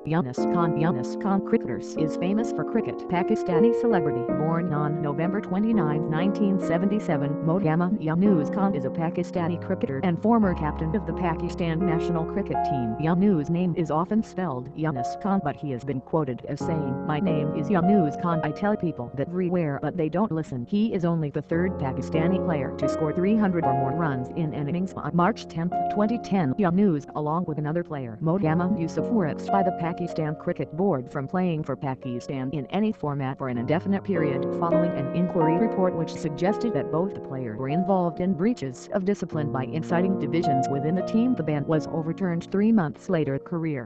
Younus Khan. Younus Khan cricketers is famous for cricket. Pakistani celebrity born on November 29, 1977. Mohammed Younus Khan is a Pakistani cricketer and former captain of the Pakistan national cricket team. Younus' name is often spelled Younis Khan, but he has been quoted as saying, "My name is Younus Khan. I tell people that everywhere, but they don't listen." He is only the third Pakistani player to score 300 or more runs in an innings. On March 10, 2010, Younus, along with another player, Mohammed Yusuf, were axed by the Pakistan Cricket Board from playing for Pakistan in any format for an indefinite period following an inquiry report which suggested that both the players were involved in breaches of discipline by inciting divisions within the team. The ban was overturned 3 months later.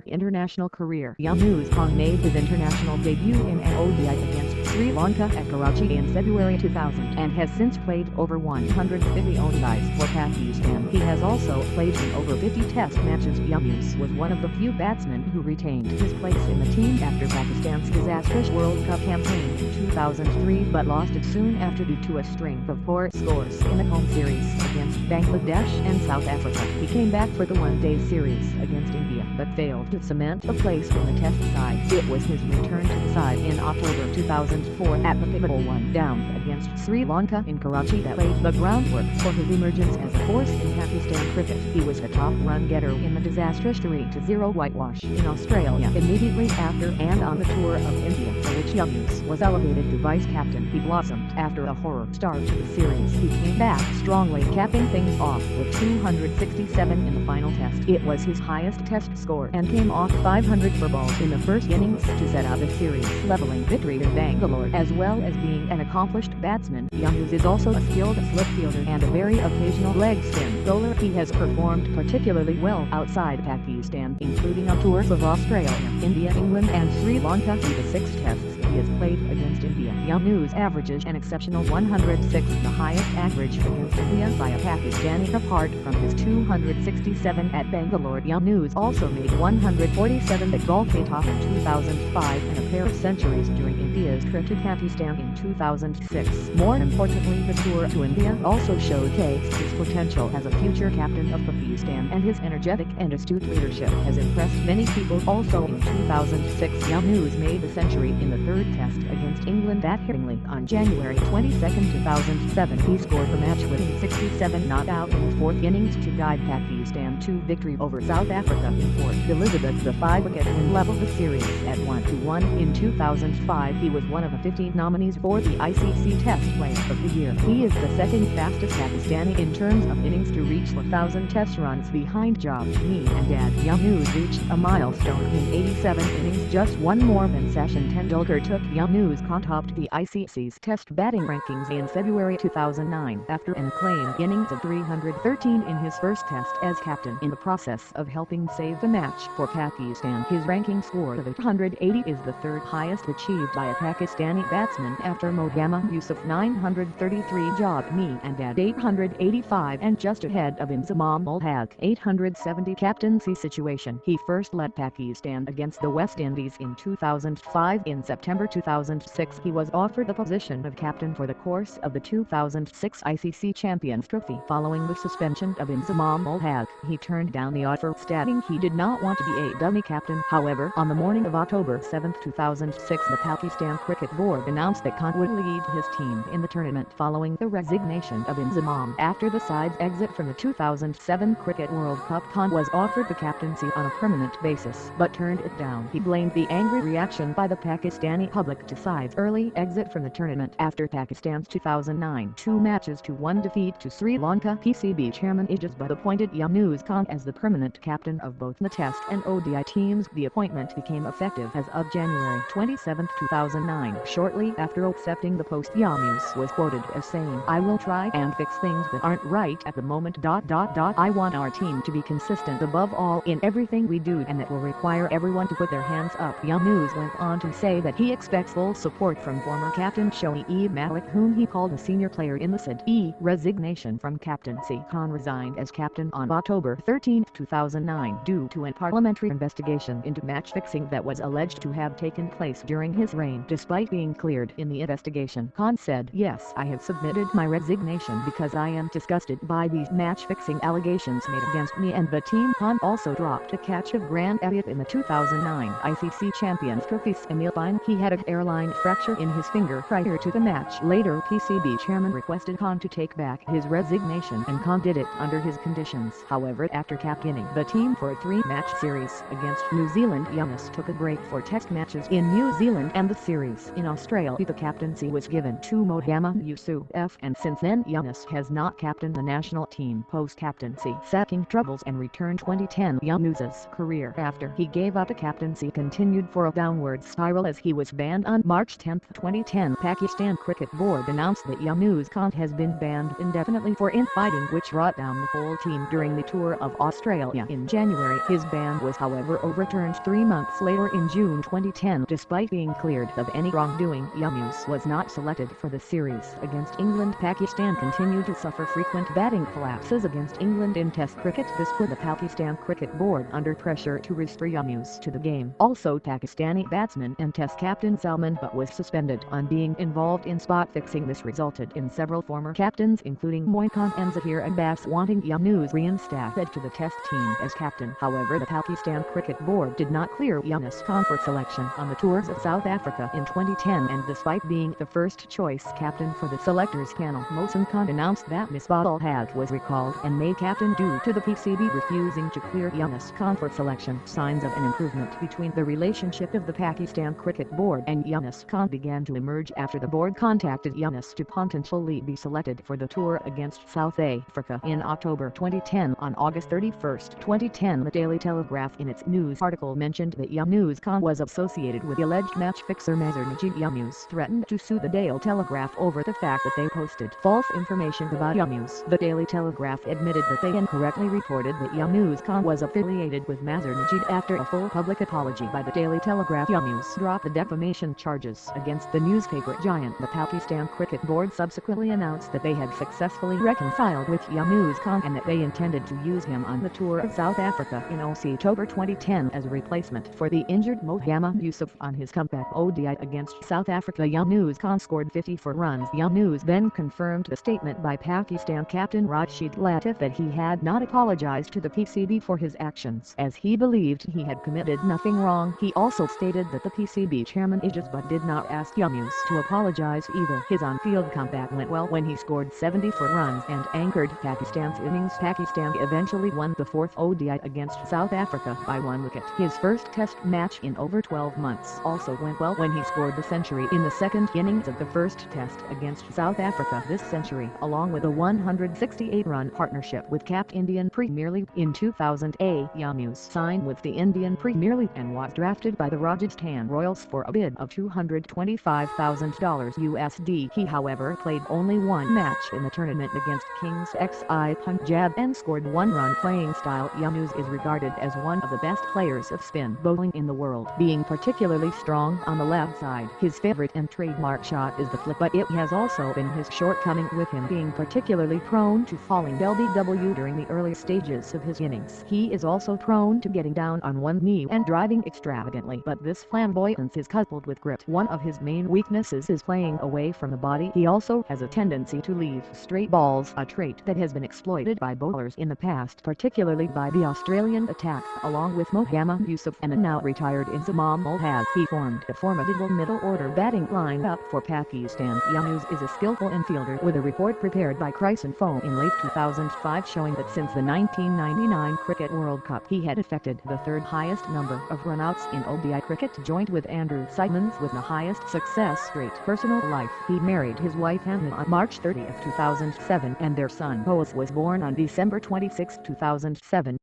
International career. Younus Khan made his international debut in an ODI against Sri Lanka at Karachi in February 2000 and has since played over 150 ODIs for Pakistan. He has also played in over 50 test matches. Younus was one of the few batsmen who retained his place in the team after Pakistan's disastrous World Cup campaign in 2003 but lost it soon after due to a string of poor scores in the home series against Bangladesh and South Africa. He came back for the one-day series against India but failed to cement a place in the test side. It was his return to the side in October 2004 at the pivotal one-down against Sri Lanka in Karachi that laid the groundwork for his emergence as a force in Pakistan cricket. He was a top run getter in the disastrous 3-0 whitewash in Australia immediately after and on the tour of India, for which Younus was elevated to vice-captain. He blossomed after a horror start to the series. He came back strongly, capping things off with 267 in the final test. It was his highest test score and came off 500 for balls in the first innings to set out the series, leveling victory in Bangalore. As well as being an accomplished batsman, Younus is also a skilled slip fielder and a very occasional leg spin bowler. He has performed particularly well outside Pakistan, including on tours of Australia, India, England and Sri Lanka. In the 6 tests he has played against India, Younus averages an exceptional 106, the highest average against India by a Pakistani. Apart from his 267 at Bangalore, Younus also made 147 at Kolkata in 2005 and a pair of centuries during India's trip to Pakistan in 2006. More importantly, the tour to India also showcased his potential as a future captain of Pakistan, and his energetic and astute leadership has impressed many people. Also in 2006, Younus made a century in the 3rd test against England at Headingley on January 22, 2007. He scored the match-winning 67 not out in the 4th innings to guide Pakistan to victory over South Africa in Port Elizabeth. The 5-wicket win leveled the series at 1-1. In 2005, he was one of the 15 nominees for the ICC Test Player of the Year. He is the 2nd fastest Pakistani in terms of innings to reach 1,000 test runs behind Job, Me and Dad. Younus reached a milestone in 87 innings, just one more than Sachin Tendulkar took. Younus Khan topped the ICC's test batting rankings in February 2009 after an acclaimed innings of 313 in his first test as captain. In the process of helping save the match for Pakistan, his ranking score of 180 is the 3rd highest achieved by a Pakistani batsman after Mohammed Yusuf 933, Job, Me and Dad 885, and just ahead of Imam ul Haq 870. Captaincy Situation. He first led Pakistan against the West Indies in 2005. In September 2006, he was offered the position of captain for the course of the 2006 ICC Champions Trophy. Following the suspension of Imam ul Haq, he turned down the offer, stating he did not want to be a dummy captain. However, on the morning of October 7, 2006, the Pakistan Cricket Board announced that Khan would lead his team in the tournament following the resignation of Imam. After the side's exit from the 2007 Cricket World Cup, Khan was offered the captaincy on a permanent basis, but turned it down. He blamed the angry reaction by the Pakistani public to side's early exit from the tournament after Pakistan's 2009 2-1 defeat to Sri Lanka. PCB chairman Ijaz Butt appointed Younus Khan as the permanent captain of both the Test and ODI teams. The appointment became effective as of January 27, 2009. Shortly after accepting the post, Younus was quoted as saying, "I will try and fix things that aren't right at the moment. I want our team to be consistent above all in everything we do, and that will require everyone to put their hands up." Younus went on to say that he expects full support from former captain Shoaib Malik, whom he called a senior player in the side. Resignation from captaincy. Khan resigned as captain on October 13, 2009 due to a parliamentary investigation into match fixing that was alleged to have taken place during his reign. 2010 despite being cleared in the investigation. Khan said, "Yes, I have submitted my resignation because I am disgusted by these match-fixing allegations made against me and the team." Khan also dropped a catch of Grand Elliott in the 2009 ICC Champions Trophy semi-final. He had an airline fracture in his finger prior to the match. Later, PCB chairman requested Khan to take back his resignation and Khan did it under his conditions. However, after captaining the team for a 3-match series against New Zealand, Younas took a break for test matches in New Zealand and the series in Australia. The captaincy was given to Mohammed Yusuf, and since then Younas has not captained the national team. Post-captaincy sacking troubles and return 2010 Younus's career after he gave up the captaincy continued for a downward spiral as he was banned on March 10, 2010. Pakistan Cricket Board announced that Younus Khan has been banned indefinitely for infighting, which brought down the whole team during the tour of Australia in January. His ban was however overturned 3 months later in June 2010 despite being cleared of any wrongdoing. Younus was not selected for the series against England. Pakistan continued to suffer frequent batting collapses against England in Test cricket. This put the Pakistan Cricket Board under pressure to restore Younus to the game. Also, Pakistani batsman and Test captain Salman Butt was suspended on being involved in spot fixing. This resulted in several former captains including Moin Khan and Zahir Abbas wanting Younus reinstated to the Test team as captain. However, the Pakistan Cricket Board did not clear Younus Khan for selection on the tours of South Africa in 2010, and despite being the first choice captain for the selectors panel, Younis Khan announced that misbah was recalled and made captain due to the PCB refusing to clear Younus Khan for selection. Signs of an improvement between the relationship of the Pakistan Cricket Board and Younus Khan began to emerge after the board contacted Younus to potentially be selected for the tour against South Africa in October 2010. On August 31, 2010, the Daily Telegraph in its news article mentioned that Younus Khan was associated with the alleged match fixer Mazhar Najib. Younus threatened to sue the Daily Telegraph over the fact that they posted false information about Younus. The Daily Telegraph admitted that they incorrectly reported that Younus Khan was affiliated with Mazhar Najib. After a full public apology by the Daily Telegraph, Younus dropped the defamation charges against the newspaper giant. The Pakistan Cricket Board subsequently announced that they had successfully reconciled with Younus Khan and that they intended to use him on the tour of South Africa in October 2010 as a replacement for the injured Mohammed Yusuf. On his comeback ODI against South Africa, Younus Khan scored 54 runs. Younus then confirmed the statement by Pakistan captain Rashid Latif that he had not apologized to the PCB for his actions, as he believed he had committed nothing wrong. He also stated that the PCB chairman But did not ask Younus to apologize either. His on-field comeback went well when he scored 74 runs and anchored Pakistan's innings. Pakistan eventually won the 4th ODI against South Africa by 1 wicket. His first test match in over 12 months also went well when he scored the century in the 2nd innings of the first test against South Africa. This century, along with a 168-run partnership with capped Indian Premier League in 2008, Younus signed with the Indian Premier League and was drafted by the Rajasthan Royals for a bid of $225,000 USD. He however played only 1 match in the tournament against Kings XI Punjab and scored 1 run. Playing style: Younus is regarded as one of the best players of spin bowling in the world, being particularly strong on the left side. His favorite and trademark shot is the flick, but it has also been his shortcoming, with him being particularly prone to falling LBW during the early stages of his innings. He is also prone to getting down on one knee and driving extravagantly, but this flamboyance is coupled with grit. One of his main weaknesses is playing away from the body. He also has a tendency to leave straight balls, a trait that has been exploited by bowlers in the past, particularly by the Australian attack. Along with Mohammed Yusuf and a now retired Inzamam ul Haq, he formed a formidable middle-order batting lineup for Pakistan. Younus is a skillful infielder, with a report prepared by Chrysan Foam in late 2005 showing that since the 1999 Cricket World Cup he had effected the 3rd highest number of runouts in ODI cricket, joint with Andrew Simons with the highest success rate. Personal life: he married his wife Amna on March 30, 2007, and their son Boaz was born on December 26, 2007.